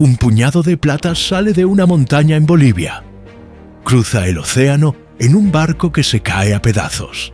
Un puñado de plata sale de una montaña en Bolivia. Cruza el océano en un barco que se cae a pedazos.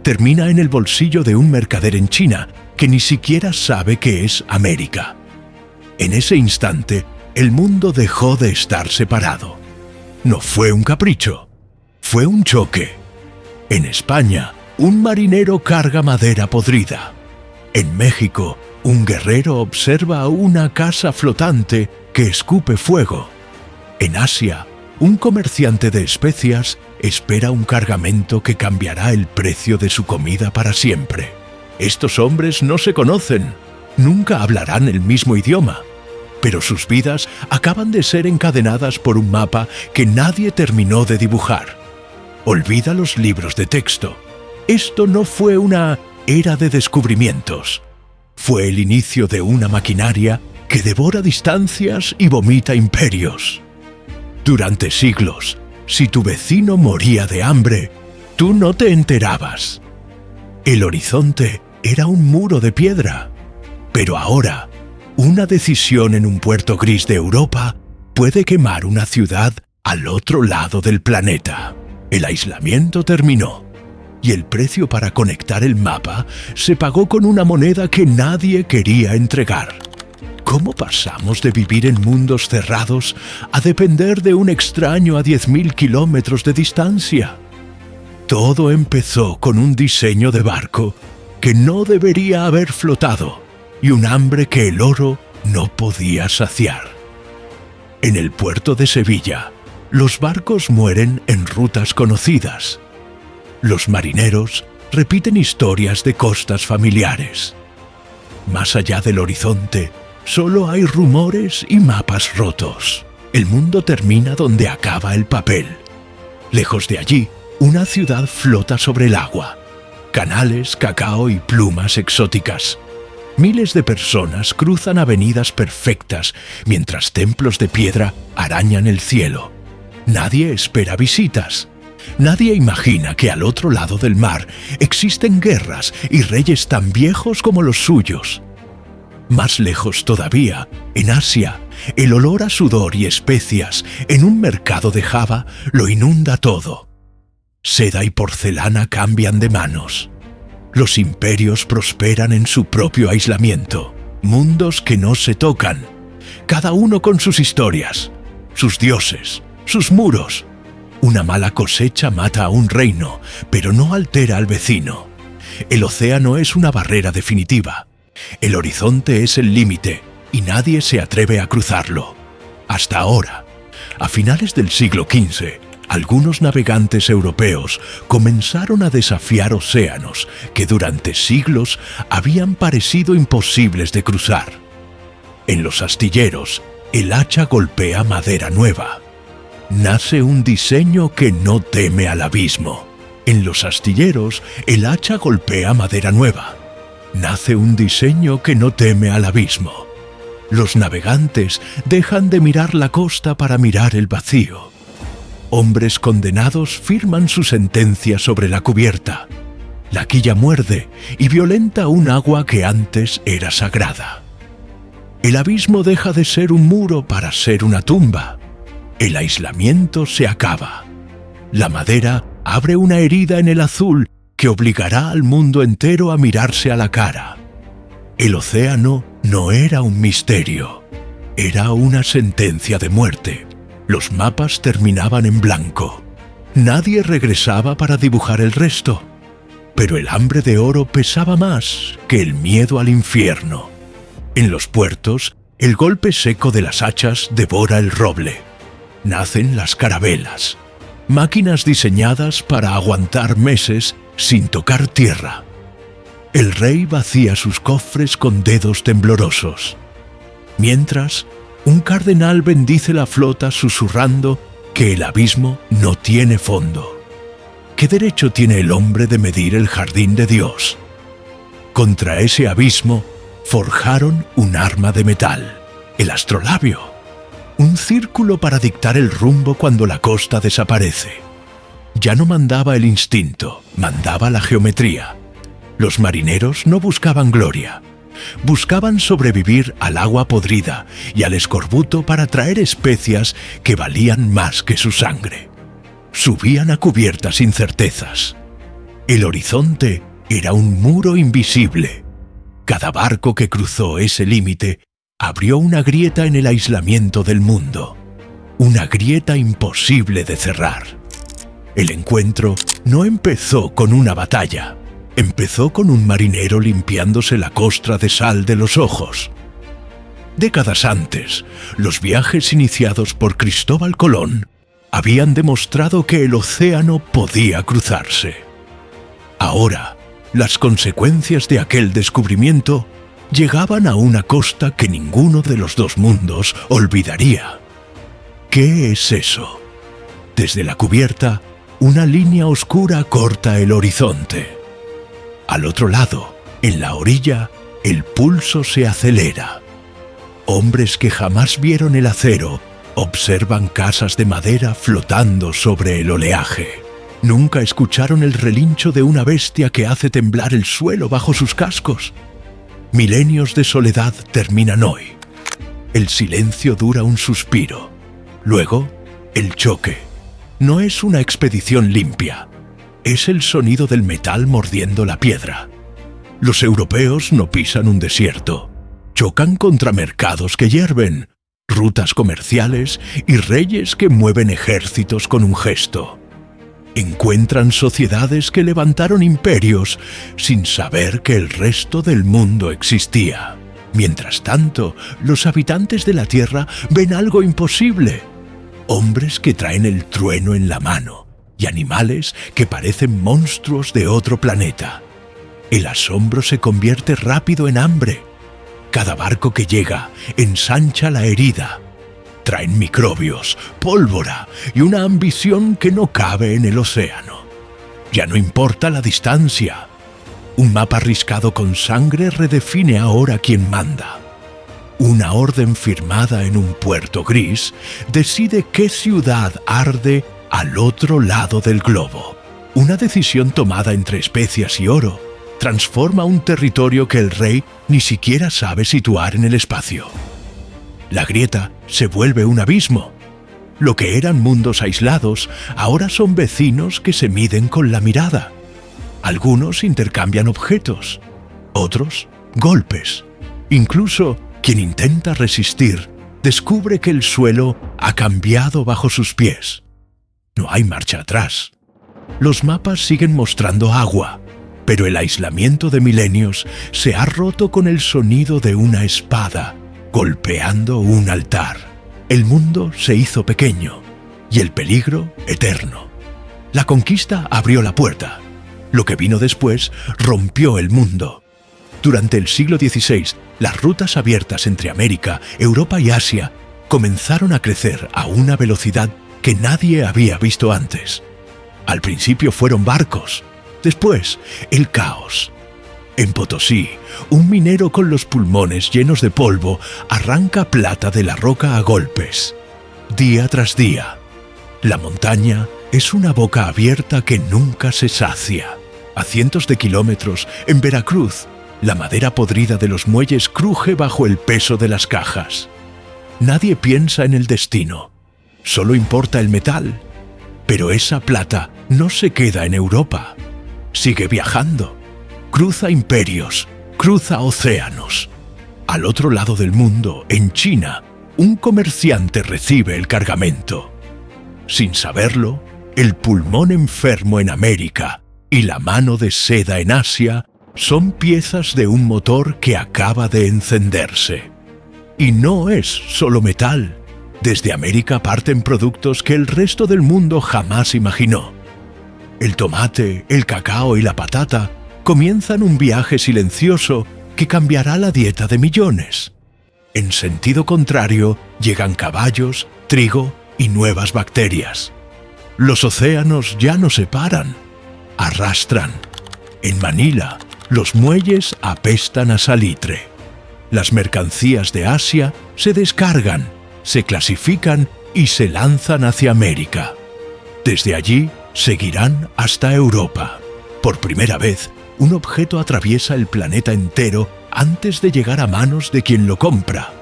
Termina en el bolsillo de un mercader en China que ni siquiera sabe qué es América. En ese instante, el mundo dejó de estar separado. No fue un capricho, fue un choque. En España, un marinero carga madera podrida. En México, un guerrero observa una casa flotante que escupe fuego. En Asia, un comerciante de especias espera un cargamento que cambiará el precio de su comida para siempre. Estos hombres no se conocen, nunca hablarán el mismo idioma, pero sus vidas acaban de ser encadenadas por un mapa que nadie terminó de dibujar. Olvida los libros de texto. Esto no fue una era de descubrimientos. Fue el inicio de una maquinaria que devora distancias y vomita imperios. Durante siglos, si tu vecino moría de hambre, tú no te enterabas. El horizonte era un muro de piedra, pero ahora, una decisión en un puerto gris de Europa puede quemar una ciudad al otro lado del planeta. El aislamiento terminó, y el precio para conectar el mapa se pagó con una moneda que nadie quería entregar. ¿Cómo pasamos de vivir en mundos cerrados a depender de un extraño a 10.000 kilómetros de distancia? Todo empezó con un diseño de barco que no debería haber flotado y un hambre que el oro no podía saciar. En el puerto de Sevilla, los barcos mueren en rutas conocidas. Los marineros repiten historias de costas familiares. Más allá del horizonte, solo hay rumores y mapas rotos. El mundo termina donde acaba el papel. Lejos de allí, una ciudad flota sobre el agua. Canales, cacao y plumas exóticas. Miles de personas cruzan avenidas perfectas mientras templos de piedra arañan el cielo. Nadie espera visitas. Nadie imagina que al otro lado del mar existen guerras y reyes tan viejos como los suyos. Más lejos todavía, en Asia, el olor a sudor y especias en un mercado de Java lo inunda todo. Seda y porcelana cambian de manos. Los imperios prosperan en su propio aislamiento. Mundos que no se tocan, cada uno con sus historias, sus dioses, sus muros. Una mala cosecha mata a un reino, pero no altera al vecino. El océano es una barrera definitiva. El horizonte es el límite y nadie se atreve a cruzarlo. Hasta ahora, a finales del siglo XV, algunos navegantes europeos comenzaron a desafiar océanos que durante siglos habían parecido imposibles de cruzar. En los astilleros, el hacha golpea madera nueva. Nace un diseño que no teme al abismo. En los astilleros, el hacha golpea madera nueva. Nace un diseño que no teme al abismo. Los navegantes dejan de mirar la costa para mirar el vacío. Hombres condenados firman su sentencia sobre la cubierta. La quilla muerde y violenta un agua que antes era sagrada. El abismo deja de ser un muro para ser una tumba. El aislamiento se acaba. La madera abre una herida en el azul que obligará al mundo entero a mirarse a la cara. El océano no era un misterio, era una sentencia de muerte. Los mapas terminaban en blanco. Nadie regresaba para dibujar el resto. Pero el hambre de oro pesaba más que el miedo al infierno. En los puertos, el golpe seco de las hachas devora el roble. Nacen las carabelas, máquinas diseñadas para aguantar meses sin tocar tierra. El rey vacía sus cofres con dedos temblorosos. Mientras, un cardenal bendice la flota susurrando que el abismo no tiene fondo. ¿Qué derecho tiene el hombre de medir el jardín de Dios? Contra ese abismo forjaron un arma de metal, el astrolabio. Un círculo para dictar el rumbo cuando la costa desaparece. Ya no mandaba el instinto, mandaba la geometría. Los marineros no buscaban gloria. buscaban sobrevivir al agua podrida y al escorbuto para traer especias que valían más que su sangre. Subían a cubiertas incertezas. El horizonte era un muro invisible. Cada barco que cruzó ese límite abrió una grieta en el aislamiento del mundo. Una grieta imposible de cerrar. El encuentro no empezó con una batalla. Empezó con un marinero limpiándose la costra de sal de los ojos. Décadas antes, los viajes iniciados por Cristóbal Colón habían demostrado que el océano podía cruzarse. Ahora, las consecuencias de aquel descubrimiento llegaban a una costa que ninguno de los dos mundos olvidaría. ¿Qué es eso? Desde la cubierta, una línea oscura corta el horizonte. Al otro lado, en la orilla, el pulso se acelera. Hombres que jamás vieron el acero observan casas de madera flotando sobre el oleaje. Nunca escucharon el relincho de una bestia que hace temblar el suelo bajo sus cascos. Milenios de soledad terminan hoy. El silencio dura un suspiro. Luego, el choque. No es una expedición limpia. Es el sonido del metal mordiendo la piedra. Los europeos no pisan un desierto. Chocan contra mercados que hierven, rutas comerciales y reyes que mueven ejércitos con un gesto. Encuentran sociedades que levantaron imperios sin saber que el resto del mundo existía. Mientras tanto, los habitantes de la Tierra ven algo imposible. Hombres que traen el trueno en la mano y animales que parecen monstruos de otro planeta. El asombro se convierte rápido en hambre. Cada barco que llega ensancha la herida. Traen microbios, pólvora y una ambición que no cabe en el océano. Ya no importa la distancia. Un mapa riscado con sangre redefine ahora quién manda. Una orden firmada en un puerto gris decide qué ciudad arde al otro lado del globo. Una decisión tomada entre especias y oro transforma un territorio que el rey ni siquiera sabe situar en el espacio. La grieta se vuelve un abismo. Lo que eran mundos aislados ahora son vecinos que se miden con la mirada. Algunos intercambian objetos, otros golpes. Incluso quien intenta resistir descubre que el suelo ha cambiado bajo sus pies. No hay marcha atrás. Los mapas siguen mostrando agua, pero el aislamiento de milenios se ha roto con el sonido de una espada golpeando un altar. El mundo se hizo pequeño y el peligro eterno. La conquista abrió la puerta. Lo que vino después rompió el mundo. Durante el siglo XVI, las rutas abiertas entre América, Europa y Asia comenzaron a crecer a una velocidad que nadie había visto antes. Al principio fueron barcos, después el caos. En Potosí, un minero con los pulmones llenos de polvo arranca plata de la roca a golpes. Día tras día, la montaña es una boca abierta que nunca se sacia. A cientos de kilómetros, en Veracruz, la madera podrida de los muelles cruje bajo el peso de las cajas. Nadie piensa en el destino, solo importa el metal. Pero esa plata no se queda en Europa, sigue viajando. Cruza imperios, cruza océanos. Al otro lado del mundo, en China, un comerciante recibe el cargamento. Sin saberlo, el pulmón enfermo en América y la mano de seda en Asia son piezas de un motor que acaba de encenderse. Y no es solo metal. Desde América parten productos que el resto del mundo jamás imaginó. El tomate, el cacao y la patata comienzan un viaje silencioso que cambiará la dieta de millones. En sentido contrario, llegan caballos, trigo y nuevas bacterias. Los océanos ya no se paran, arrastran. En Manila, los muelles apestan a salitre. Las mercancías de Asia se descargan, se clasifican y se lanzan hacia América. Desde allí seguirán hasta Europa. Por primera vez, un objeto atraviesa el planeta entero antes de llegar a manos de quien lo compra.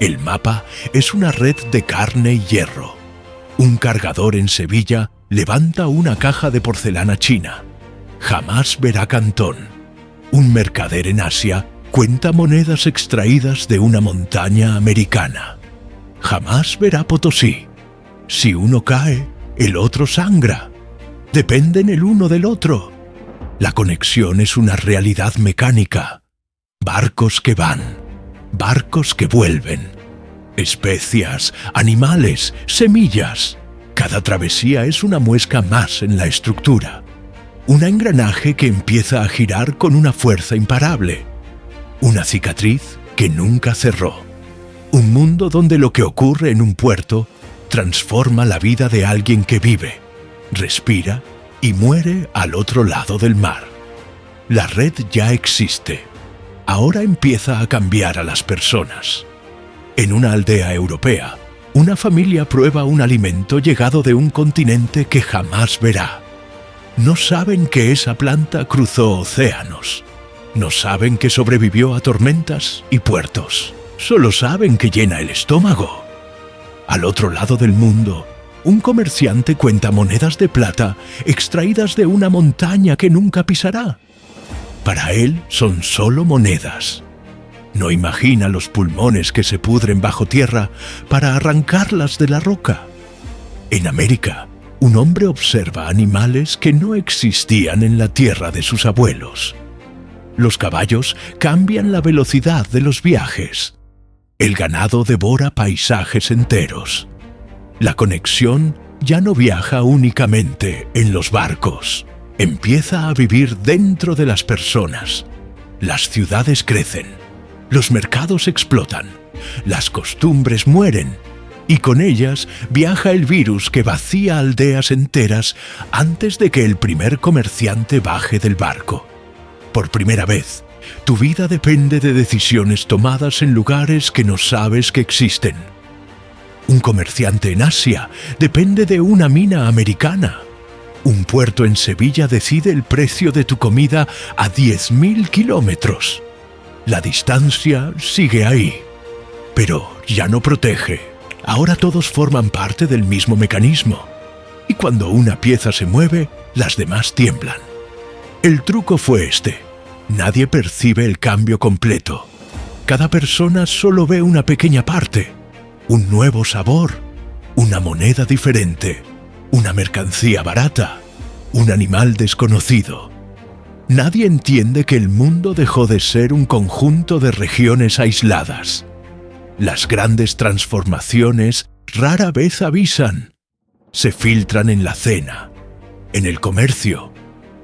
El mapa es una red de carne y hierro. Un cargador en Sevilla levanta una caja de porcelana china. Jamás verá Cantón. Un mercader en Asia cuenta monedas extraídas de una montaña americana. Jamás verá Potosí. Si uno cae, el otro sangra. Dependen el uno del otro. La conexión es una realidad mecánica. Barcos que van, barcos que vuelven. Especias, animales, semillas. Cada travesía es una muesca más en la estructura. Un engranaje que empieza a girar con una fuerza imparable. Una cicatriz que nunca cerró. Un mundo donde lo que ocurre en un puerto transforma la vida de alguien que vive, respira y muere al otro lado del mar. La red ya existe. Ahora empieza a cambiar a las personas. En una aldea europea, una familia prueba un alimento llegado de un continente que jamás verá. No saben que esa planta cruzó océanos. No saben que sobrevivió a tormentas y puertos. Solo saben que llena el estómago. Al otro lado del mundo, un comerciante cuenta monedas de plata extraídas de una montaña que nunca pisará. Para él son solo monedas. No imagina los pulmones que se pudren bajo tierra para arrancarlas de la roca. En América, un hombre observa animales que no existían en la tierra de sus abuelos. Los caballos cambian la velocidad de los viajes. El ganado devora paisajes enteros. La conexión ya no viaja únicamente en los barcos. Empieza a vivir dentro de las personas. Las ciudades crecen. Los mercados explotan. Las costumbres mueren. Y con ellas viaja el virus que vacía aldeas enteras antes de que el primer comerciante baje del barco. Por primera vez, tu vida depende de decisiones tomadas en lugares que no sabes que existen. Un comerciante en Asia depende de una mina americana. Un puerto en Sevilla decide el precio de tu comida a 10.000 kilómetros. La distancia sigue ahí, pero ya no protege. Ahora todos forman parte del mismo mecanismo. Y cuando una pieza se mueve, las demás tiemblan. El truco fue este. Nadie percibe el cambio completo. Cada persona solo ve una pequeña parte. Un nuevo sabor, una moneda diferente, una mercancía barata, un animal desconocido. Nadie entiende que el mundo dejó de ser un conjunto de regiones aisladas. Las grandes transformaciones rara vez avisan. Se filtran en la cena, en el comercio,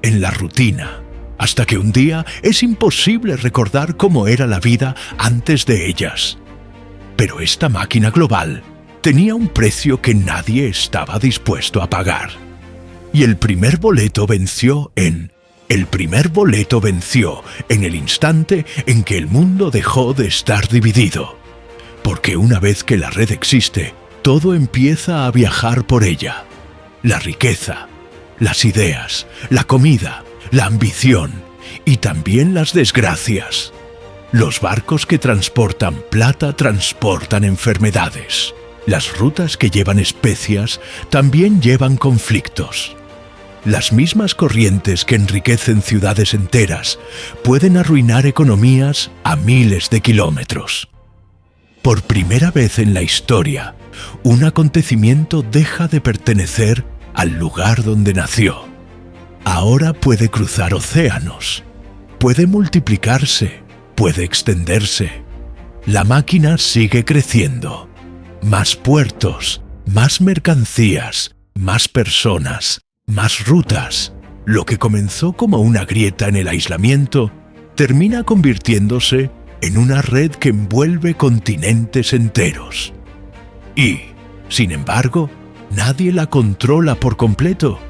en la rutina, hasta que un día es imposible recordar cómo era la vida antes de ellas. Pero esta máquina global tenía un precio que nadie estaba dispuesto a pagar. Y el primer boleto venció en el instante en que el mundo dejó de estar dividido. Porque una vez que la red existe, todo empieza a viajar por ella. La riqueza, las ideas, la comida, la ambición y también las desgracias. Los barcos que transportan plata transportan enfermedades. Las rutas que llevan especias también llevan conflictos. Las mismas corrientes que enriquecen ciudades enteras pueden arruinar economías a miles de kilómetros. Por primera vez en la historia, un acontecimiento deja de pertenecer al lugar donde nació. Ahora puede cruzar océanos, puede multiplicarse, puede extenderse. La máquina sigue creciendo. Más puertos, más mercancías, más personas, más rutas. Lo que comenzó como una grieta en el aislamiento termina convirtiéndose en una red que envuelve continentes enteros. Y, sin embargo, nadie la controla por completo.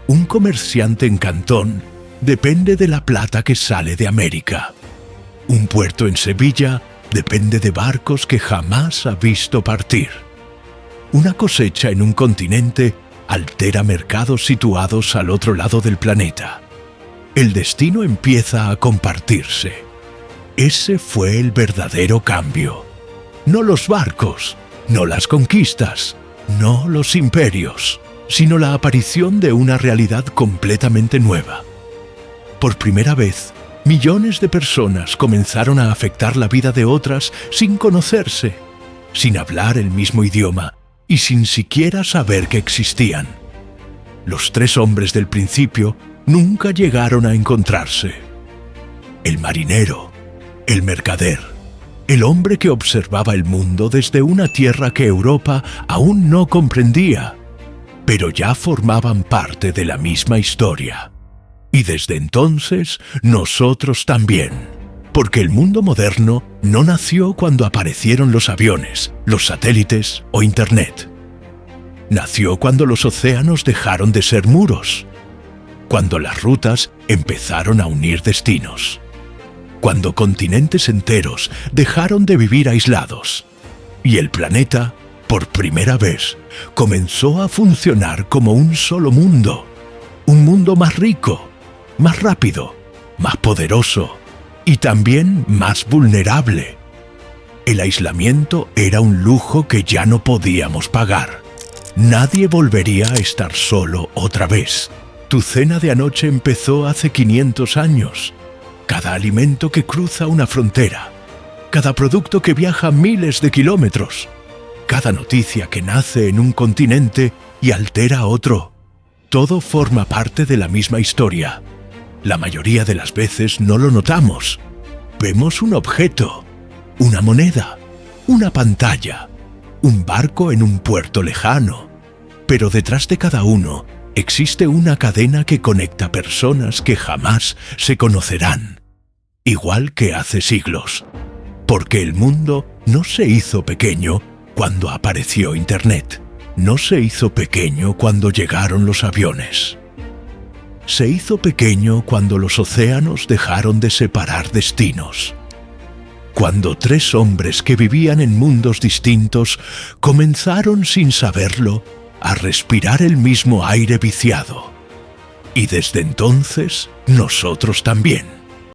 Un comerciante en Cantón depende de la plata que sale de América. Un puerto en Sevilla depende de barcos que jamás ha visto partir. Una cosecha en un continente altera mercados situados al otro lado del planeta. El destino empieza a compartirse. Ese fue el verdadero cambio. No los barcos, no las conquistas, no los imperios, sino la aparición de una realidad completamente nueva. Por primera vez, millones de personas comenzaron a afectar la vida de otras sin conocerse, sin hablar el mismo idioma y sin siquiera saber que existían. Los tres hombres del principio nunca llegaron a encontrarse. El marinero, el mercader, el hombre que observaba el mundo desde una tierra que Europa aún no comprendía, pero ya formaban parte de la misma historia. Y desde entonces, nosotros también. Porque el mundo moderno no nació cuando aparecieron los aviones, los satélites o Internet. Nació cuando los océanos dejaron de ser muros, cuando las rutas empezaron a unir destinos, cuando continentes enteros dejaron de vivir aislados y el planeta, por primera vez, comenzó a funcionar como un solo mundo, un mundo más rico, más rápido, más poderoso y también más vulnerable. El aislamiento era un lujo que ya no podíamos pagar. Nadie volvería a estar solo otra vez. Tu cena de anoche empezó hace 500 años. Cada alimento que cruza una frontera, cada producto que viaja miles de kilómetros, cada noticia que nace en un continente y altera otro, todo forma parte de la misma historia. La mayoría de las veces no lo notamos. Vemos un objeto, una moneda, una pantalla, un barco en un puerto lejano, pero detrás de cada uno existe una cadena que conecta personas que jamás se conocerán, igual que hace siglos, porque el mundo no se hizo pequeño cuando apareció Internet, no se hizo pequeño cuando llegaron los aviones. Se hizo pequeño cuando los océanos dejaron de separar destinos. Cuando tres hombres que vivían en mundos distintos comenzaron sin saberlo a respirar el mismo aire viciado. Y desde entonces, nosotros también.